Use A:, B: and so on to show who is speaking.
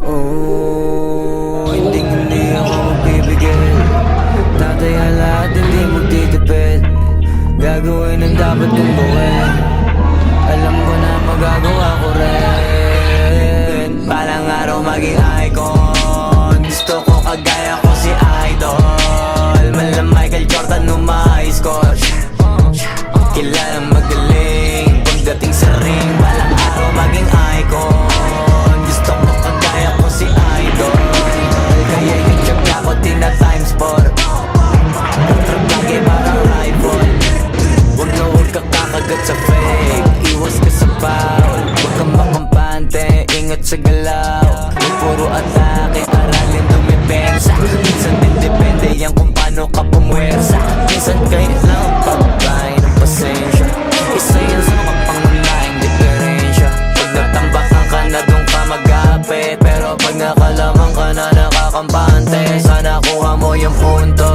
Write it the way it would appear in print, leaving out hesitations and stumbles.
A: Oh, hindi ako magbibigay. Tataya lahat, hindi magtitipid. Gagawin ang dapat kong gawin. Alam ko na magagawa ko rin. Balang araw maging icon. Gusto ko kagaya ko si Idol. Mala Michael Jordan nung ma-high score. Kilalang magaling pagdating sa ring. Balang araw maging icon. Gusto ko kagaya ko si Idol. Kaya yung tsaga ko tina-times 4. Trabagi parang rifle. Huwag ka kakagat sa fake. Iwas ka sa foul. Huwag kang makampante, ingat sa galaw. Huwag puro atake, aralin dumipensa. Minsan din depende yan kung paano ka pumwersa. Minsan kailangan pagbay ng pasensya. Isa yan sa mga pangunahing diferensya. Pag natambakan ka na doon ka mag-apit. Pero pag nakalaman ka na nakakampante, sana kuha mo yung punto.